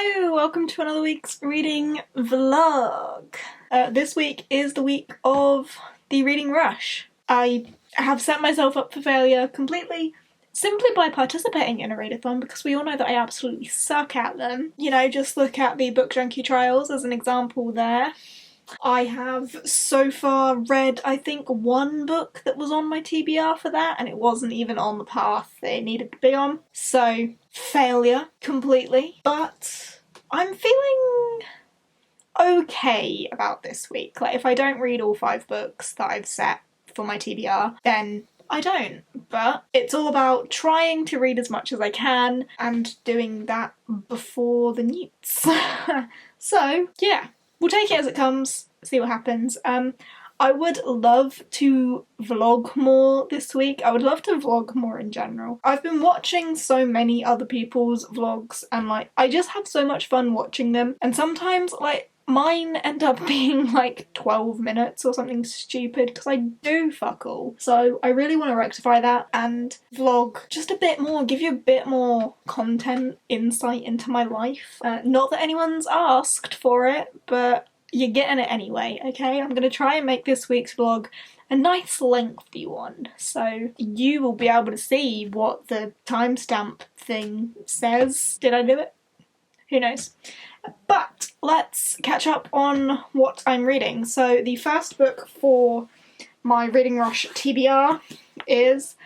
Hello, welcome to another week's reading vlog. This week is the week of the reading rush. I have set myself up for failure completely simply by participating in a readathon because we all know that I absolutely suck at them. You know, just look at the Book Junkie trials as an example there. I have so far read, I think, one book that was on my TBR for that, and it wasn't even on the path that it needed to be on. So, failure completely. But I'm feeling okay about this week. Like, if I don't read all 5 books that I've set for my TBR, then I don't. But it's all about trying to read as much as I can and doing that before the newts. So, yeah. We'll take it as it comes, see what happens. I would love to vlog more this week. I would love to vlog more in general. I've been watching so many other people's vlogs and like, I just have so much fun watching them. And sometimes like, mine end up being like 12 minutes or something stupid because I do fuck all. So I really want to rectify that and vlog just a bit more, give you a bit more content, insight into my life. Not that anyone's asked for it, but you're getting it anyway, okay? I'm going to try and make this week's vlog a nice lengthy one, so you will be able to see what the timestamp thing says. Did I do it? Who knows? But let's catch up on what I'm reading. So the first book for my Reading Rush TBR is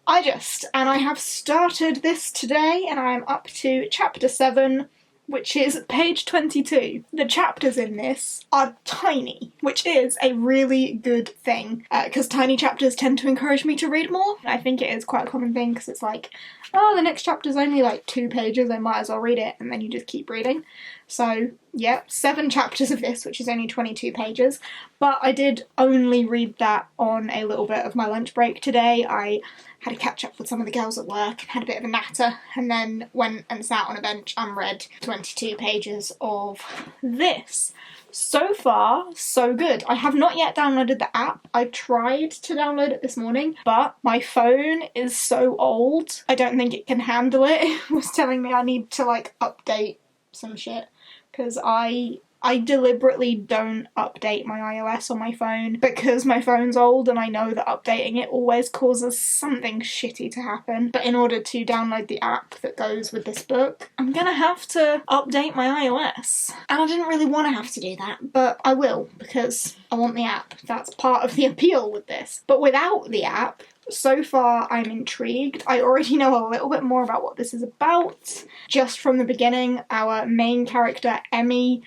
and I have started this today and I'm up to chapter 7, which is page 22. The chapters in this are tiny, which is a really good thing, because tiny chapters tend to encourage me to read more. I think it is quite a common thing, because it's like, oh, the next chapter's only like 2 pages, I might as well read it, and then you just keep reading. So, yeah, 7 chapters of this, which is only 22 pages, but I did only read that on a little bit of my lunch break today. I had a catch up with some of the girls at work and had a bit of a natter, and then went and sat on a bench and read 22 pages of this. So far, so good. I have not yet downloaded the app. I tried to download it this morning, but my phone is so old, I don't think it can handle it. It was telling me I need to like update some shit, because I deliberately don't update my iOS on my phone because my phone's old and I know that updating it always causes something shitty to happen. But in order to download the app that goes with this book, I'm gonna have to update my iOS. And I didn't really want to have to do that, but I will because I want the app. That's part of the appeal with this. But without the app, so far I'm intrigued. I already know a little bit more about what this is about. Just from the beginning, our main character, Emmy,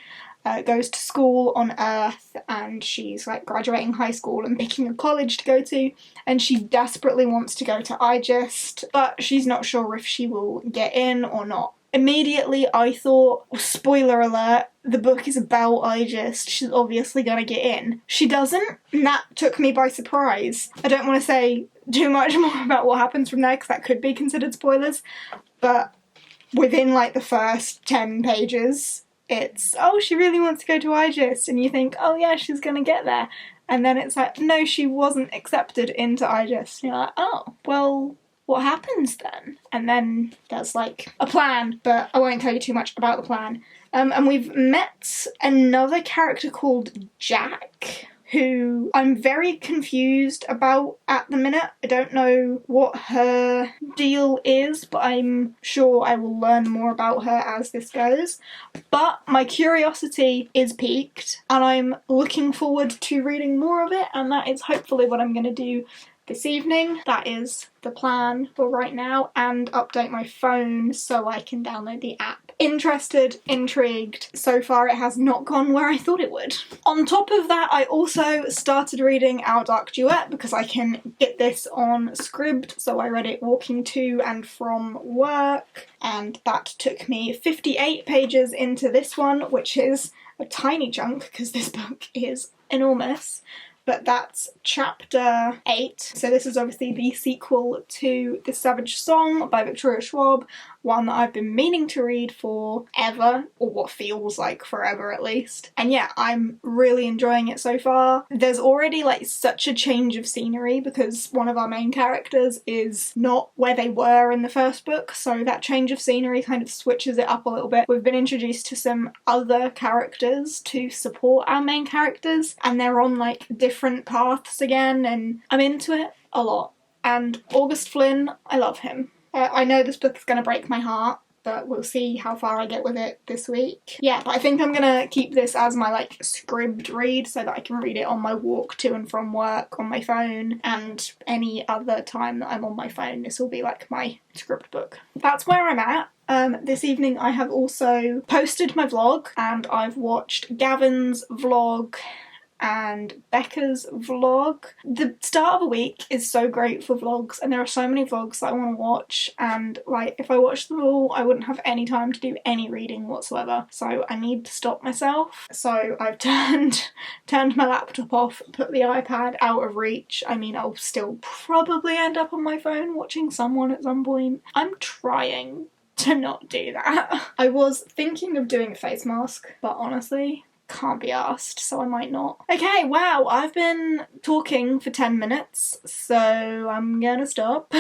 goes to school on Earth and she's like graduating high school and picking a college to go to, and she desperately wants to go to IGEST, but she's not sure if she will get in or not. Immediately I thought, spoiler alert, the book is about IGEST, she's obviously gonna get in. She doesn't, and that took me by surprise. I don't want to say too much more about what happens from there because that could be considered spoilers, but within like the first 10 pages it's, oh, she really wants to go to IGEST, and you think, oh yeah, she's gonna get there. And then it's like, no, she wasn't accepted into IGEST. And you're like, oh, well, what happens then? And then there's like a plan, but I won't tell you too much about the plan. And we've met another character called Jack, who I'm very confused about at the minute. I don't know what her deal is, but I'm sure I will learn more about her as this goes. But my curiosity is piqued, and I'm looking forward to reading more of it, and that is hopefully what I'm going to do this evening. That is the plan for right now, and update my phone so I can download the app. Interested, intrigued. So far it has not gone where I thought it would. On top of that, I also started reading Our Dark Duet because I can get this on Scribd, so I read it walking to and from work, and that took me 58 pages into this one, which is a tiny chunk because this book is enormous. But that's chapter 8. So this is obviously the sequel to The Savage Song by Victoria Schwab. one that I've been meaning to read for ever, or what feels like forever at least. And yeah, I'm really enjoying it so far. There's already like such a change of scenery because one of our main characters is not where they were in the first book, so that change of scenery kind of switches it up a little bit. We've been introduced to some other characters to support our main characters, and they're on like different paths again, and I'm into it a lot. And August Flynn, I love him. I know this book is going to break my heart, but we'll see how far I get with it this week. Yeah, but I think I'm gonna keep this as my like scribed read so that I can read it on my walk to and from work on my phone, and any other time that I'm on my phone this will be like my script book. That's where I'm at. This evening I have also posted my vlog, and I've watched Gavin's vlog and Becca's vlog. The start of a week is so great for vlogs, and there are so many vlogs that I want to watch, and like if I watched them all I wouldn't have any time to do any reading whatsoever, so I need to stop myself. So I've turned my laptop off, put the iPad out of reach. I mean, I'll still probably end up on my phone watching someone at some point. I'm trying to not do that. I was thinking of doing a face mask, but honestly can't be asked, so I might not. Okay, wow, I've been talking for 10 minutes, so I'm gonna stop.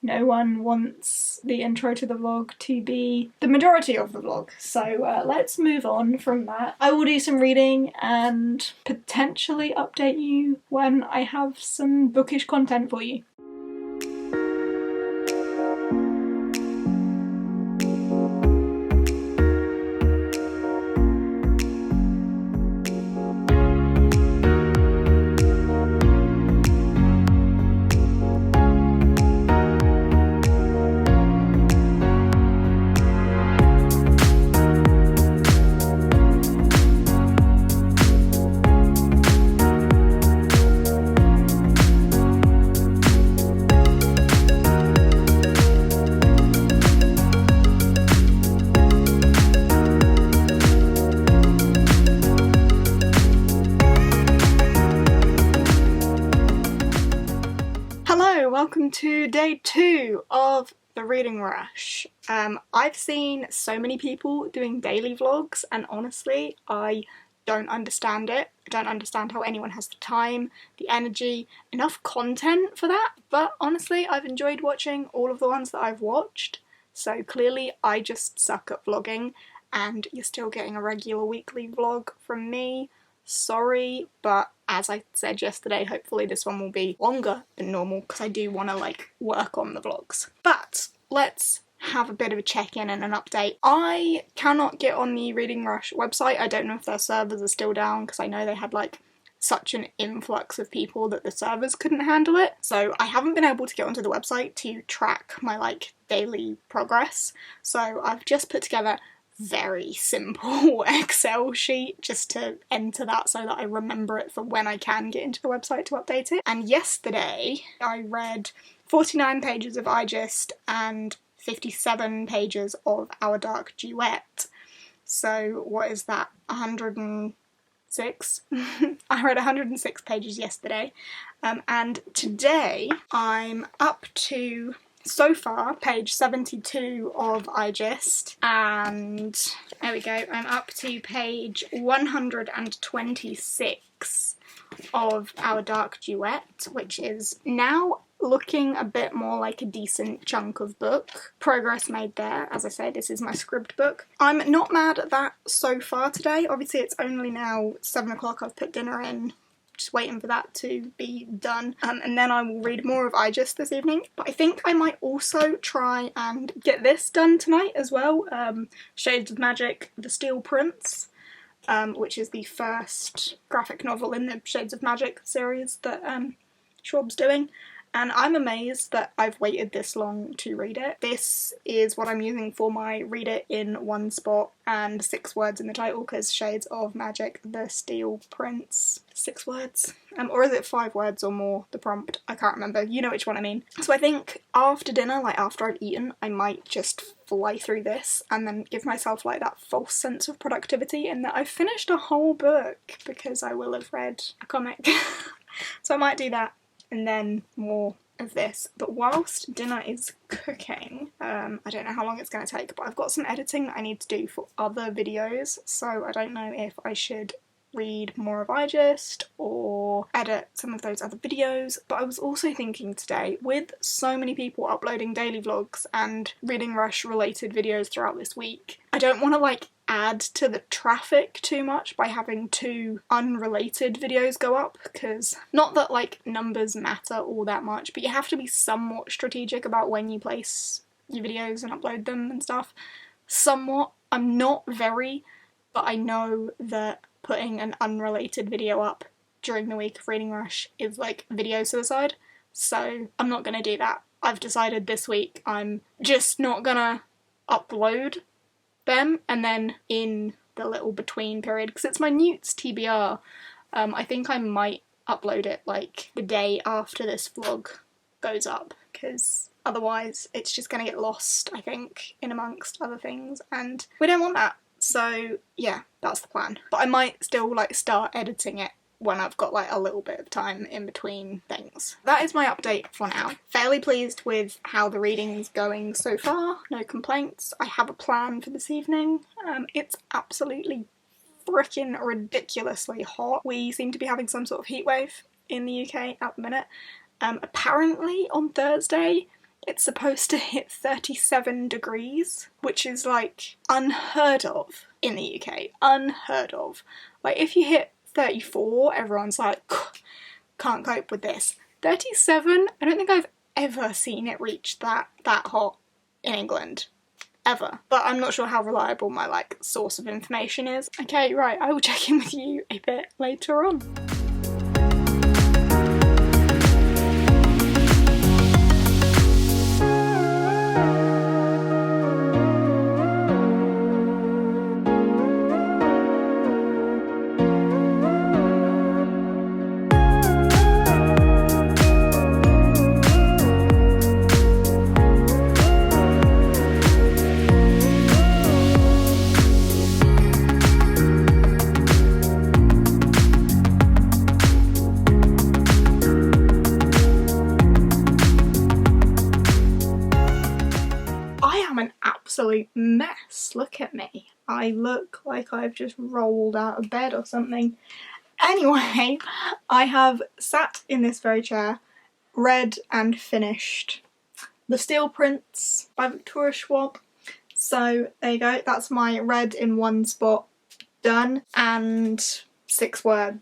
No one wants the intro to the vlog to be the majority of the vlog, so let's move on from that. I will do some reading and potentially update you when I have some bookish content for you. Welcome to day 2 of the reading rush. I've seen so many people doing daily vlogs, and honestly I don't understand it. I don't understand how anyone has the time, the energy, enough content for that, but honestly I've enjoyed watching all of the ones that I've watched, so clearly I just suck at vlogging, and you're still getting a regular weekly vlog from me. Sorry, but as I said yesterday, hopefully this one will be longer than normal because I do want to like work on the vlogs. But let's have a bit of a check-in and an update. I cannot get on the Reading Rush website. I don't know if their servers are still down because I know they had like such an influx of people that the servers couldn't handle it. So I haven't been able to get onto the website to track my like daily progress. So I've just put together very simple Excel sheet just to enter that so that I remember it for when I can get into the website to update it. And yesterday I read 49 pages of iGist and 57 pages of Our Dark Duet. So what is that, 106? I read 106 pages yesterday, and today I'm up to, so far, page 72 of iGist, and there we go, I'm up to page 126 of Our Dark Duet, which is now looking a bit more like a decent chunk of book. Progress made there. As I say, this is my scribd book. I'm not mad at that so far today. Obviously it's only now 7 o'clock, I've put dinner in, just waiting for that to be done, and then I will read more of iGist this evening. But I think I might also try and get this done tonight as well. Shades of Magic, The Steel Prince, which is the first graphic novel in the Shades of Magic series that Schwab's doing. And I'm amazed that I've waited this long to read it. This is what I'm using for my read it in one spot and 6 words in the title, because Shades of Magic, The Steel Prince, 6 words. Or is it 5 words or more, the prompt? I can't remember. You know which one I mean. So I think after dinner, like after I've eaten, I might just fly through this and then give myself like that false sense of productivity in that I've finished a whole book because I will have read a comic. So I might do that. And then more of this, but whilst dinner is cooking, I don't know how long it's going to take, but I've got some editing that I need to do for other videos, so I don't know if I should read more of Igest or edit some of those other videos. But I was also thinking today, with so many people uploading daily vlogs and Reading Rush related videos throughout this week, I don't want to like add to the traffic too much by having 2 unrelated videos go up, because not that like numbers matter all that much, but you have to be somewhat strategic about when you place your videos and upload them and stuff. Somewhat. I'm not very, but I know that putting an unrelated video up during the week of Reading Rush is like video suicide, so I'm not gonna do that. I've decided this week I'm just not gonna upload them, and then in the little between period, because it's my Newts TBR, I think I might upload it like the day after this vlog goes up, because otherwise it's just gonna get lost, I think, in amongst other things, and we don't want that. So yeah, that's the plan. But I might still like start editing it when I've got like a little bit of time in between things. That is my update for now. Fairly pleased with how the reading's going so far, no complaints. I have a plan for this evening. It's absolutely freaking ridiculously hot. We seem to be having some sort of heat wave in the UK at the minute. Apparently on Thursday it's supposed to hit 37 degrees, which is like unheard of in the UK. Unheard of. Like if you hit 34, everyone's like, can't cope with this. 37, I don't think I've ever seen it reach that hot in England. Ever. But I'm not sure how reliable my like source of information is. Okay, right, I will check in with you a bit later on. Absolute mess. Look at me. I look like I've just rolled out of bed or something. Anyway, I have sat in this very chair, read and finished The Steel Prince by Victoria Schwab. So there you go, that's my read in one spot done, and 6-word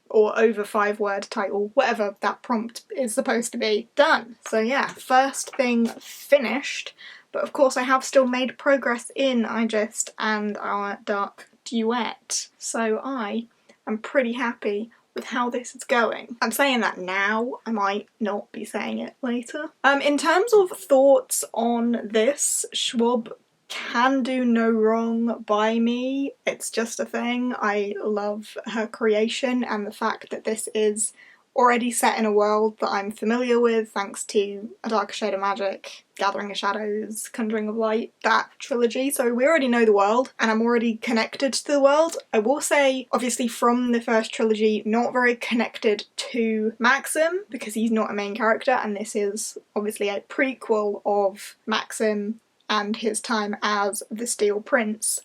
or over 5-word title, whatever that prompt is supposed to be, done. So yeah, first thing finished. But of course I have still made progress in Igest and our dark duet, so I am pretty happy with how this is going. I'm saying that now, I might not be saying it later. In terms of thoughts on this, Schwab can do no wrong by me. It's just a thing. I love her creation and the fact that this is already set in a world that I'm familiar with thanks to A Darker Shade of Magic, Gathering of Shadows, Conjuring of Light, that trilogy. So we already know the world and I'm already connected to the world. I will say, obviously from the first trilogy, not very connected to Maxim because he's not a main character, and this is obviously a prequel of Maxim and his time as the Steel Prince.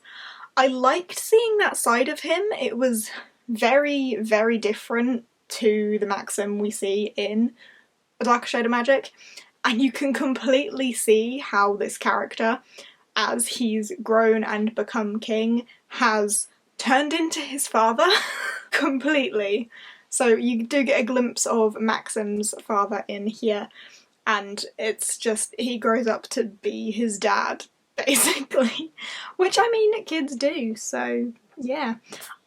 I liked seeing that side of him. It was very, very different to the Maxim we see in A Darker Shade of Magic, and you can completely see how this character, as he's grown and become king, has turned into his father completely. So you do get a glimpse of Maxim's father in here, and it's just, he grows up to be his dad, basically. Which, I mean, kids do, so yeah.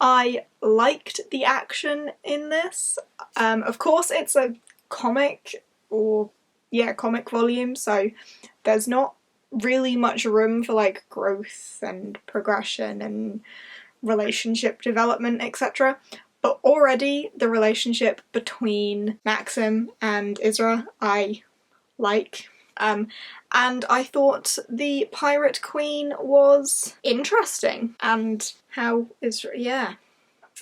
I liked the action in this. Of course it's a comic, or yeah, comic volume, so there's not really much room for like growth and progression and relationship development, etc. But already the relationship between Maxim and Isra I like. And I thought the Pirate Queen was interesting, and how Isra, yeah,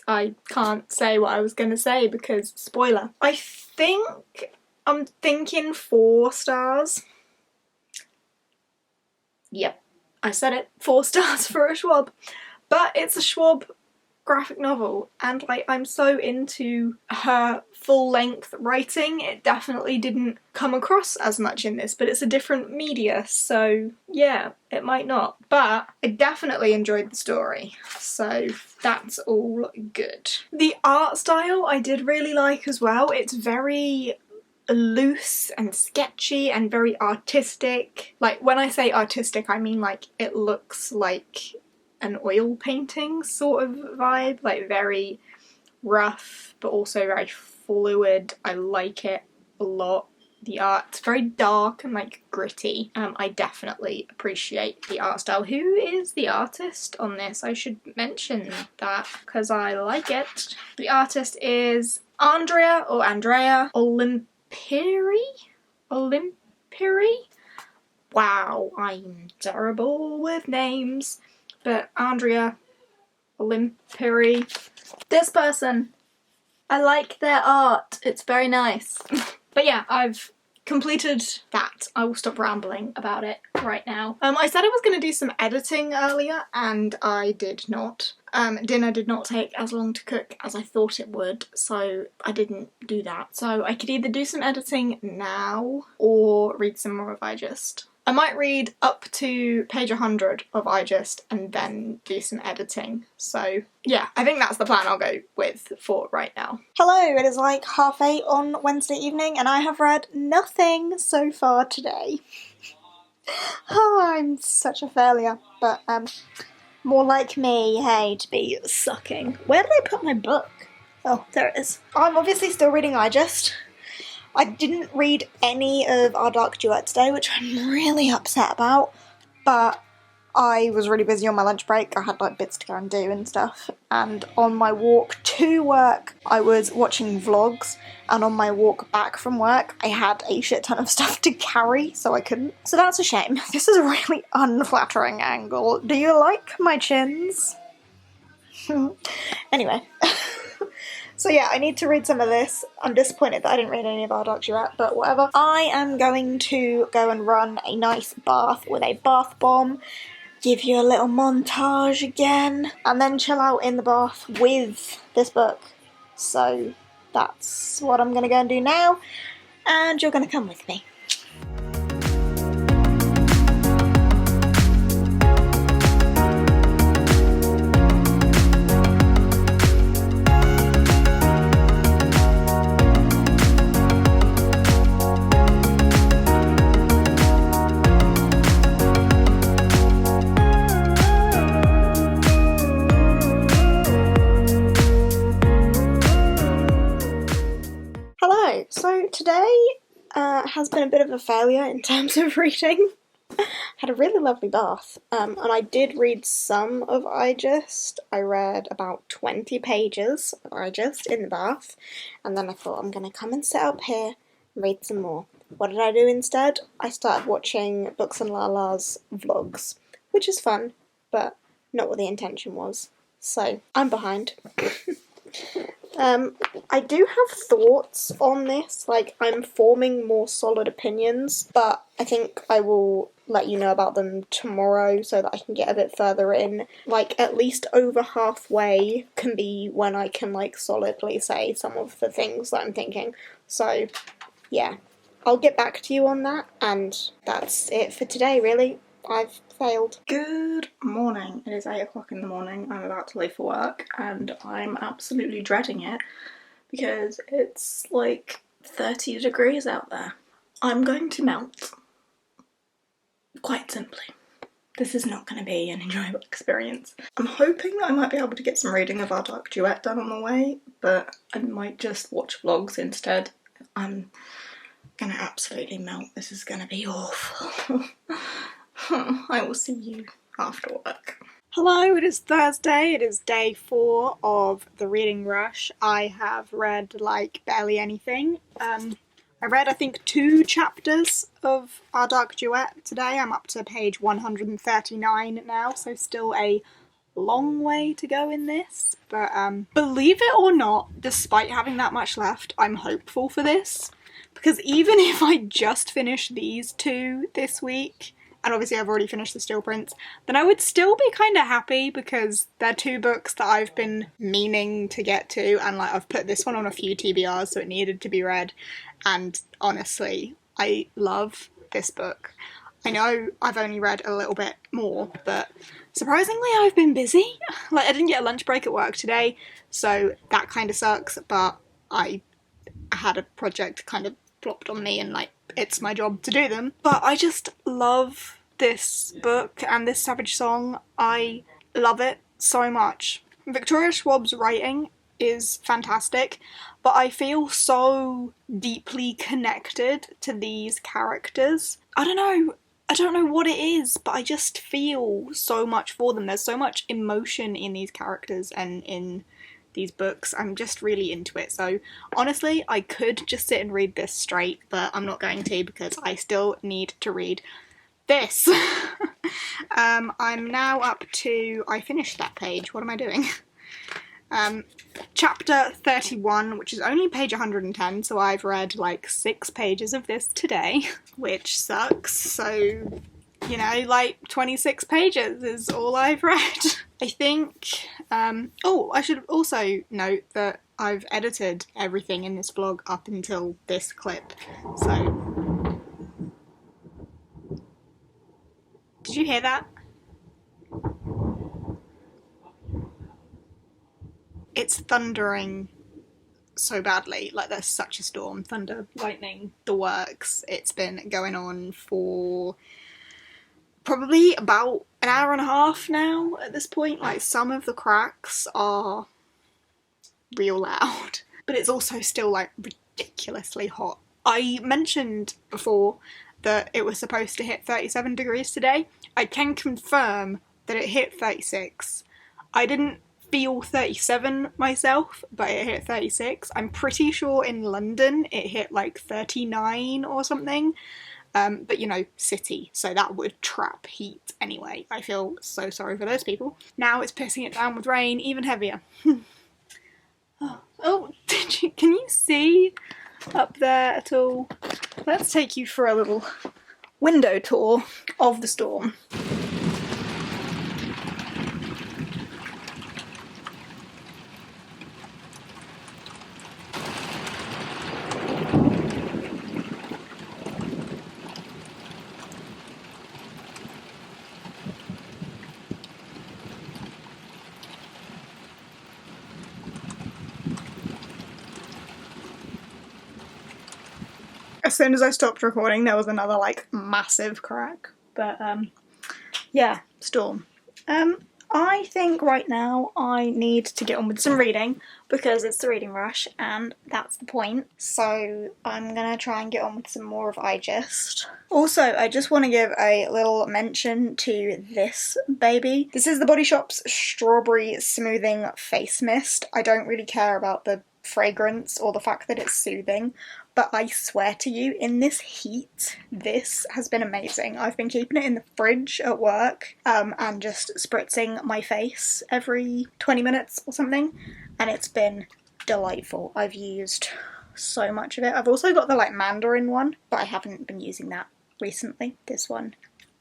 I can't say what I was going to say because spoiler. I think I'm thinking 4 stars. Yep, I said it, 4 stars for a Schwab. But it's a Schwab graphic novel, and like I'm so into her full-length writing. It definitely didn't come across as much in this, but it's a different media, so yeah, it might not. But I definitely enjoyed the story, so that's all good. The art style I did really like as well. It's very loose and sketchy and very artistic. Like, when I say artistic, I mean like it looks like an oil painting sort of vibe, like very rough but also very fluid. I like it a lot. The art's very dark and like gritty. I definitely appreciate the art style. Who is the artist on this? I should mention that because I like it. The artist is Andrea Olimpiri? Wow, I'm terrible with names. But Andrea Olimpiri. This person, I like their art. It's very nice. But yeah, I've completed that. I will stop rambling about it right now. I said I was going to do some editing earlier, and I did not. Dinner did not take as long to cook as I thought it would, so I didn't do that. So I could either do some editing now or read some more of I Just. I might read up to page 100 of I Just and then do some editing. So yeah, I think that's the plan I'll go with for right now. Hello, it is like 8:30 on Wednesday evening and I have read nothing so far today. Oh, I'm such a failure, but more like me, hey, to be sucking. Where did I put my book? Oh, there it is. I'm obviously still reading I Just. I didn't read any of Our Dark Duet today, which I'm really upset about, but I was really busy on my lunch break. I had like bits to go and do and stuff, and on my walk to work I was watching vlogs, and on my walk back from work I had a shit ton of stuff to carry, so I couldn't. So that's a shame. This is a really unflattering angle. Do you like my chins? Anyway. So yeah, I need to read some of this. I'm disappointed that I didn't read any of Our Dark Duet, but whatever. I am going to go and run a nice bath with a bath bomb, give you a little montage again, and then chill out in the bath with this book. So that's what I'm going to go and do now, and you're going to come with me. So today has been a bit of a failure in terms of reading. Had a really lovely bath, and I did read some of I Just. I read about 20 pages of I Just in the bath, and then I thought I'm going to come and sit up here and read some more. What did I do instead? I started watching Books and Lala's vlogs, which is fun, but not what the intention was. So I'm behind. I do have thoughts on this, like I'm forming more solid opinions, but I think I will let you know about them tomorrow so that I can get a bit further in. Like at least over halfway can be when I can like solidly say some of the things that I'm thinking. So yeah, I'll get back to you on that, and that's it for today really. I've failed. Good morning. It is 8 o'clock in the morning. I'm about to leave for work and I'm absolutely dreading it because it's like 30 degrees out there. I'm going to melt. Quite simply. This is not going to be an enjoyable experience. I'm hoping that I might be able to get some reading of Our Dark Duet done on the way, but I might just watch vlogs instead. I'm gonna absolutely melt. This is gonna be awful. I will see you after work. Hello, it is Thursday. It is day 4 of the reading rush. I have read like barely anything. I read I think 2 chapters of Our Dark Duet today. I'm up to page 139 now, so still a long way to go in this. But believe it or not, despite having that much left, I'm hopeful for this. because even if I just finish these two this week, and obviously I've already finished the Still Prince, then I would still be kind of happy because they're two books that I've been meaning to get to, and like I've put this one on a few TBRs, so it needed to be read, and honestly, I love this book. I know I've only read a little bit more, but surprisingly I've been busy. Like, I didn't get a lunch break at work today, so that kind of sucks, but I had a project kind of plopped on me and like it's my job to do them. But I just love this book and this Savage Song. I love it so much. Victoria Schwab's writing is fantastic, but I feel so deeply connected to these characters. I don't know what it is, but I just feel so much for them. There's so much emotion in these characters and in these books. I'm just really into it. So honestly, I could just sit and read this straight, but I'm not going to because I still need to read this. I'm now up to, I finished that page. What am I doing? Chapter 31, which is only page 110, so I've read like 6 pages of this today, which sucks. So, you know, like 26 pages is all I've read. I think, oh, I should also note that I've edited everything in this vlog up until this clip, so. Did you hear that? It's thundering so badly, like there's such a storm. Thunder, lightning, the works. It's been going on for probably about an hour and a half now at this point. Like, some of the cracks are real loud, but it's also still like ridiculously hot. I mentioned before that it was supposed to hit 37 degrees today. I can confirm that it hit 36. I didn't feel 37 myself, but it hit 36. I'm pretty sure in London it hit like 39 or something. But you know, city, so that would trap heat anyway. I feel so sorry for those people. Now it's pissing it down with rain, even heavier. Oh, can you see up there at all? Let's take you for a little window tour of the storm. As soon as I stopped recording, there was another, like, massive crack. But, yeah, storm. I think right now I need to get on with some reading because it's the reading rush and that's the point. So I'm gonna try and get on with some more of I Just. Also, I just want to give a little mention to this baby. This is the Body Shop's Strawberry Smoothing Face Mist. I don't really care about the fragrance or the fact that it's soothing, but I swear to you, in this heat, this has been amazing. I've been keeping it in the fridge at work and just spritzing my face every 20 minutes or something, and it's been delightful. I've used so much of it. I've also got the like Mandarin one, but I haven't been using that recently. This one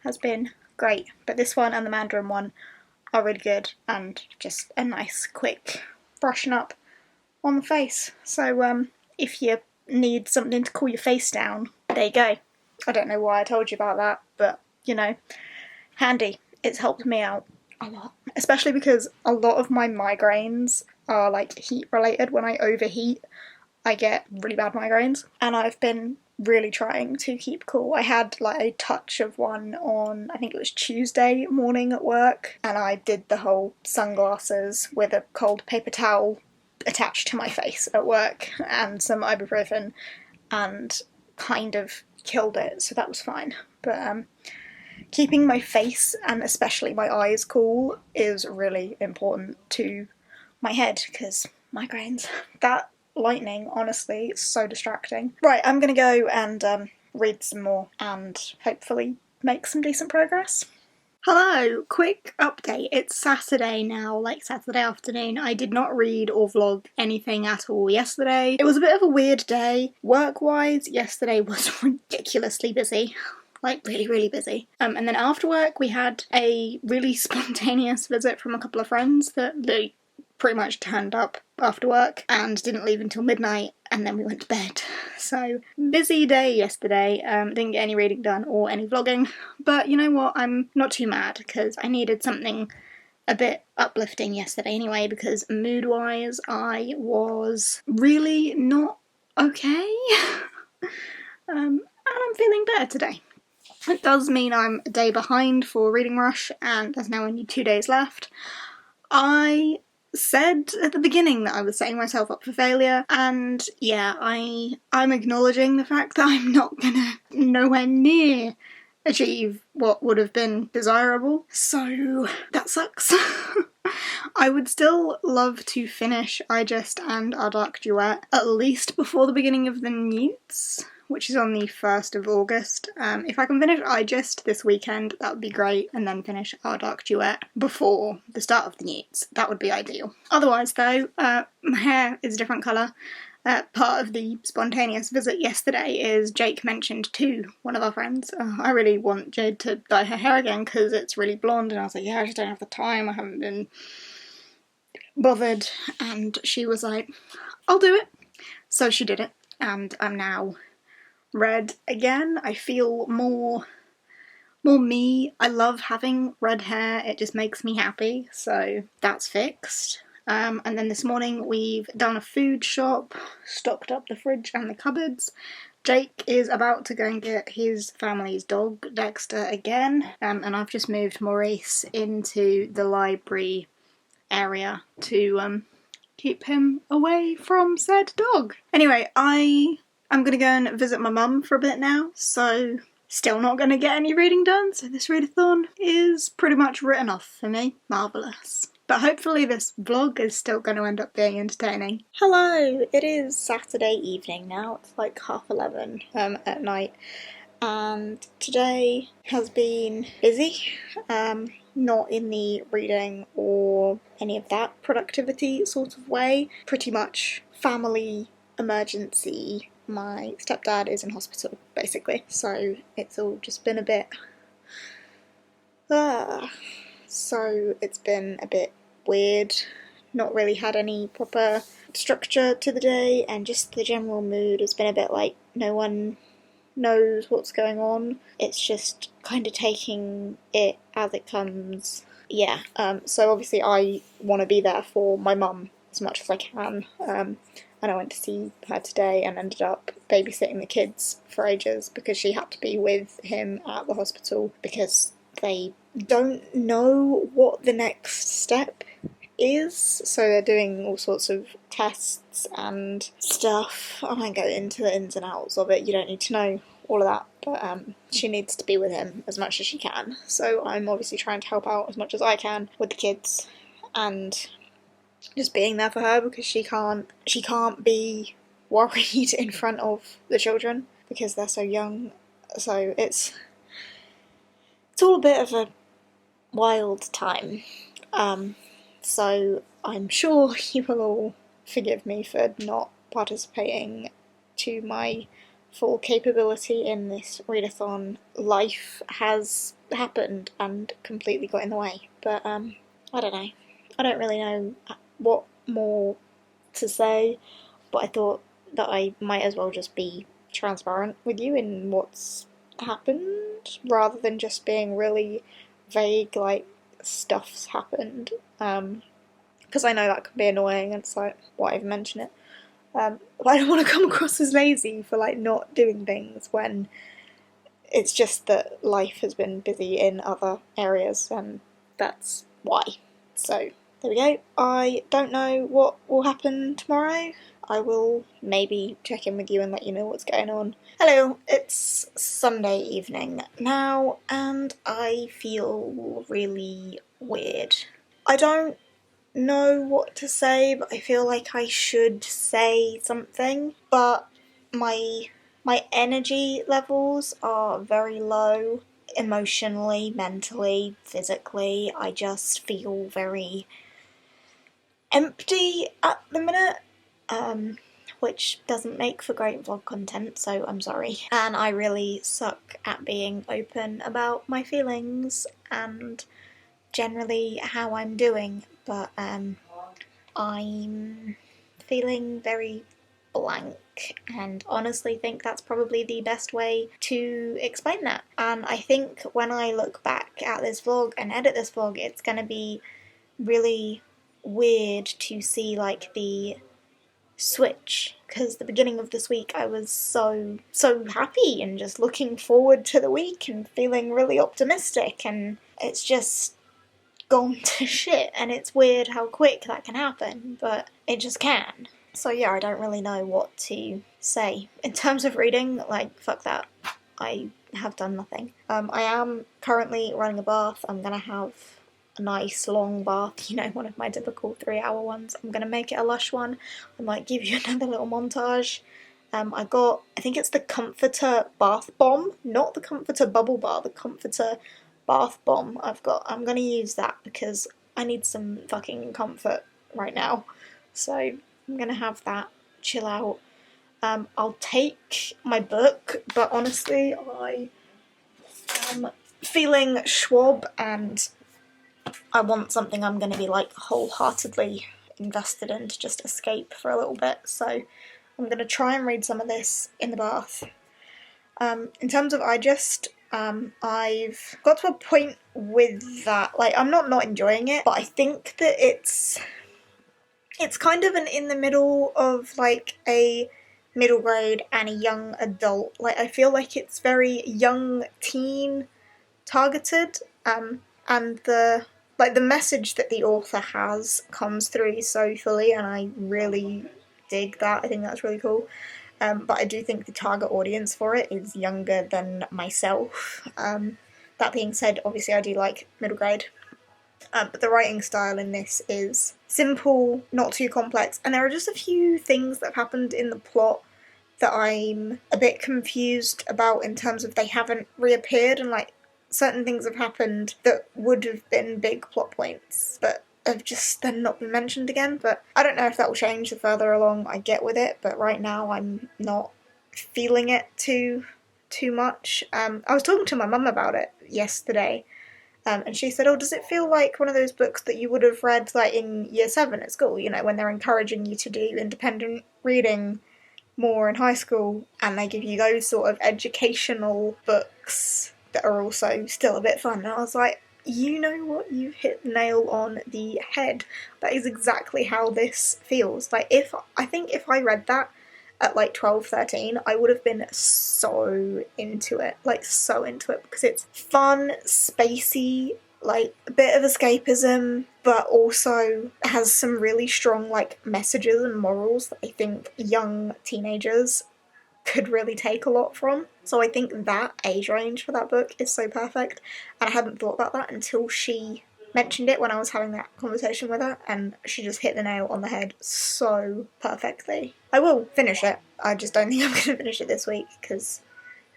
has been great, but this one and the Mandarin one are really good and just a nice quick freshen up on the face. So if you need something to cool your face down, there you go. I don't know why I told you about that, but you know, handy. It's helped me out a lot, especially because a lot of my migraines are like heat related. When I overheat, I get really bad migraines, and I've been really trying to keep cool. I had like a touch of one on, I think it was Tuesday morning at work, and I did the whole sunglasses with a cold paper towel attached to my face at work and some ibuprofen and kind of killed it, so that was fine. But keeping my face and especially my eyes cool is really important to my head because migraines. That lightning, honestly, is so distracting. Right, I'm gonna go and read some more and hopefully make some decent progress. Hello, quick update. It's Saturday now, like Saturday afternoon. I did not read or vlog anything at all yesterday. It was a bit of a weird day. Work-wise, yesterday was ridiculously busy. Like, really busy. And then after work, we had a really spontaneous visit from a couple of friends that they pretty much turned up after work and didn't leave until midnight, and then we went to bed. So, busy day yesterday. Didn't get any reading done or any vlogging, but you know what, I'm not too mad because I needed something a bit uplifting yesterday anyway, because mood-wise I was really not okay. And I'm feeling better today. It does mean I'm a day behind for Reading Rush and there's now only 2 days left. I said at the beginning that I was setting myself up for failure, and yeah, I'm acknowledging the fact that I'm not gonna nowhere near achieve what would have been desirable, so that sucks. I would still love to finish I Just and Our Dark Duet at least before the beginning of the Newts, which is on the 1st of August. If I can finish I Just this weekend, that would be great, and then finish Our Dark Duet before the start of the Newts. That would be ideal. Otherwise though, my hair is a different colour. Part of the spontaneous visit yesterday is Jake mentioned to one of our friends, I really want Jade to dye her hair again because it's really blonde, and I was like, yeah, I just don't have the time, I haven't been bothered, and she was like, I'll do it. So she did it, and I'm now red again. I feel more me. I love having red hair, it just makes me happy, so that's fixed. And then this morning we've done a food shop, stocked up the fridge and the cupboards. Jake is about to go and get his family's dog, Dexter, again, and I've just moved Maurice into the library area to keep him away from said dog. Anyway, I'm gonna go and visit my mum for a bit now, so still not gonna get any reading done, so this readathon is pretty much written off for me. Marvellous. But hopefully this vlog is still going to end up being entertaining. Hello! It is Saturday evening now, it's like 11:30 at night, and today has been busy. Not in the reading or any of that productivity sort of way. Pretty much family emergency. My stepdad is in hospital, basically, so it's all just been a bit... So it's been a bit weird, not really had any proper structure to the day, and just the general mood has been a bit like no one knows what's going on. It's just kind of taking it as it comes. Yeah, so obviously I want to be there for my mum as much as I can, and I went to see her today and ended up babysitting the kids for ages because she had to be with him at the hospital because they don't know what the next step is, so they're doing all sorts of tests and stuff. I won't go into the ins and outs of it, you don't need to know all of that, but she needs to be with him as much as she can, so I'm obviously trying to help out as much as I can with the kids and just being there for her because she can't be worried in front of the children because they're so young, so it's all a bit of a wild time. So I'm sure you will all forgive me for not participating to my full capability in this readathon. Life has happened and completely got in the way, but I don't know. I don't really know what more to say, but I thought that I might as well just be transparent with you in what's happened rather than just being really vague, like stuff's happened, because I know that can be annoying and it's like, why even mention it? But I don't want to come across as lazy for like not doing things when it's just that life has been busy in other areas and that's why. So there we go. I don't know what will happen tomorrow. I will maybe check in with you and let you know what's going on. Hello, it's Sunday evening now and I feel really weird. I don't know what to say, but I feel like I should say something, but my energy levels are very low. emotionally, mentally, physically. I just feel very empty at the minute, which doesn't make for great vlog content, so I'm sorry. And I really suck at being open about my feelings and generally how I'm doing, but I'm feeling very blank and honestly think that's probably the best way to explain that. And I think when I look back at this vlog and edit this vlog, it's gonna be really weird to see like the switch, because the beginning of this week I was so happy and just looking forward to the week and feeling really optimistic, and it's just gone to shit, and it's weird how quick that can happen, but it just can. So yeah, I don't really know what to say. In terms of reading, like, fuck that. I have done nothing. I am currently running a bath. I'm gonna have a nice long bath, you know, one of my typical 3-hour ones. I'm gonna make it a lush one. I might give you another little montage. I think it's the Comforter Bath Bomb, not the Comforter Bubble Bar, the Comforter Bath Bomb I'm gonna use that because I need some fucking comfort right now. So I'm gonna have that, chill out. I'll take my book, but honestly I am feeling Schwab and I want something I'm gonna be like wholeheartedly invested in to just escape for a little bit. So I'm gonna try and read some of this in the bath. In terms of I've got to a point with that, like, I'm not enjoying it, but I think that it's kind of an in the middle of like a middle grade and a young adult. Like, I feel like it's very young teen targeted, and the message that the author has comes through so fully, and I really dig that. I think that's really cool. But I do think the target audience for it is younger than myself. That being said, obviously I do like middle grade. But the writing style in this is simple, not too complex, and there are just a few things that have happened in the plot that I'm a bit confused about in terms of they haven't reappeared, and like certain things have happened that would have been big plot points, but have just then not been mentioned again. But I don't know if that will change the further along I get with it, but right now I'm not feeling it too much. I was talking to my mum about it yesterday, and she said, oh, does it feel like one of those books that you would have read like in year 7 at school, you know, when they're encouraging you to do independent reading more in high school, and they give you those sort of educational books that are also still a bit fun? And I was like, you know what, you've hit the nail on the head. That is exactly how this feels. Like, I think if I read that at like 12, 13, I would have been so into it, like so into it, because it's fun, spacey, like a bit of escapism, but also has some really strong like messages and morals that I think young teenagers could really take a lot from. So I think that age range for that book is so perfect, and I hadn't thought about that until she mentioned it when I was having that conversation with her, and she just hit the nail on the head so perfectly. I will finish it, I just don't think I'm going to finish it this week because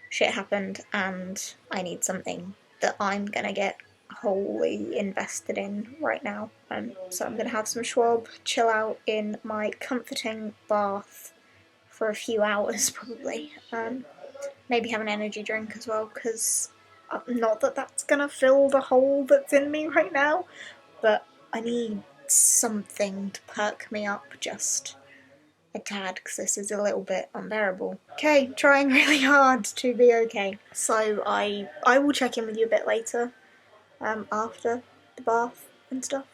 shit happened and I need something that I'm going to get wholly invested in right now. So I'm going to have some Schwab, chill out in my comforting bath for a few hours probably. Maybe have an energy drink as well, because not that that's gonna fill the hole that's in me right now, but I need something to perk me up just a tad, because this is a little bit unbearable. Okay, trying really hard to be okay. So I will check in with you a bit later, after the bath and stuff.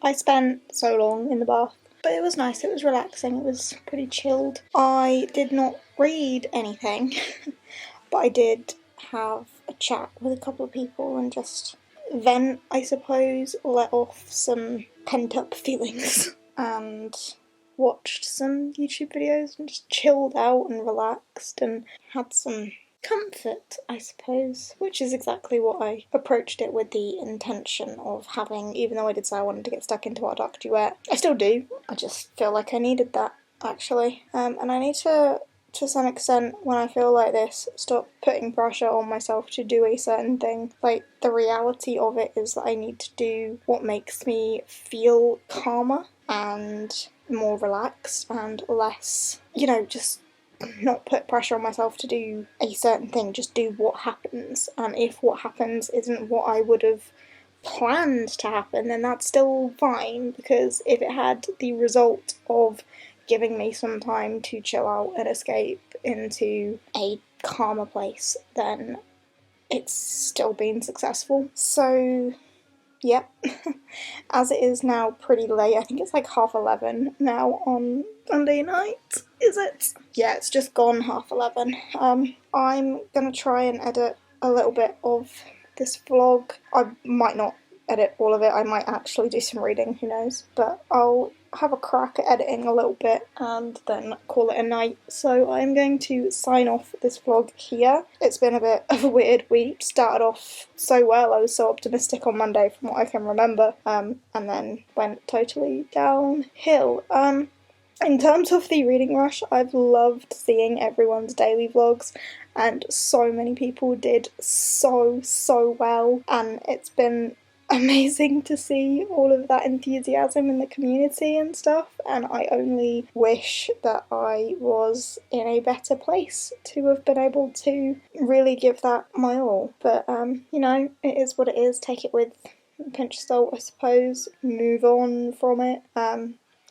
I spent so long in the bath, but it was nice, it was relaxing, it was pretty chilled. I did not read anything, but I did have a chat with a couple of people and just vent, I suppose, let off some pent-up feelings and watched some YouTube videos and just chilled out and relaxed and had some comfort, I suppose, which is exactly what I approached it with the intention of having, even though I did say I wanted to get stuck into our dark duet. I still do, I just feel like I needed that, actually. And I need to some extent, when I feel like this, stop putting pressure on myself to do a certain thing. Like, the reality of it is that I need to do what makes me feel calmer and more relaxed and less, just not put pressure on myself to do a certain thing, just do what happens. And if what happens isn't what I would have planned to happen, then that's still fine, because if it had the result of giving me some time to chill out and escape into a calmer place, then it's still been successful. So, yep. As it is now pretty late, I think it's like 11:30 now on Sunday night, is it? Yeah, it's just gone 11:30. I'm gonna try and edit a little bit of this vlog. I might not edit all of it, I might actually do some reading, who knows, but I'll have a crack at editing a little bit and then call it a night. So I'm going to sign off this vlog here. It's been a bit of a weird week. Started off so well, I was so optimistic on Monday from what I can remember, and then went totally downhill. In terms of the reading rush, I've loved seeing everyone's daily vlogs, and so many people did so well, and it's been amazing to see all of that enthusiasm in the community and stuff, and I only wish that I was in a better place to have been able to really give that my all. But it is what it is. Take it with a pinch of salt, I suppose. Move on from it.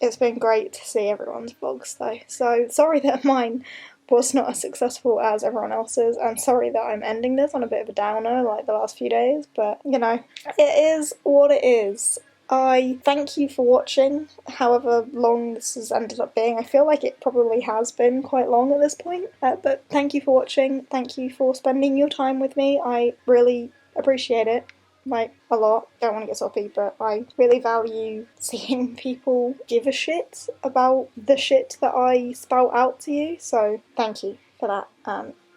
It's been great to see everyone's vlogs though, so sorry that mine was not as successful as everyone else's. I'm sorry that I'm ending this on a bit of a downer like the last few days, but it is what it is. I thank you for watching, however long this has ended up being. I feel like it probably has been quite long at this point, but thank you for watching, thank you for spending your time with me. I really appreciate it. Like, a lot. Don't want to get soppy, but I really value seeing people give a shit about the shit that I spout out to you, so thank you for that.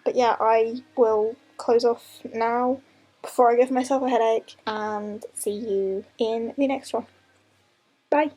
But yeah, I will close off now before I give myself a headache, and see you in the next one. Bye!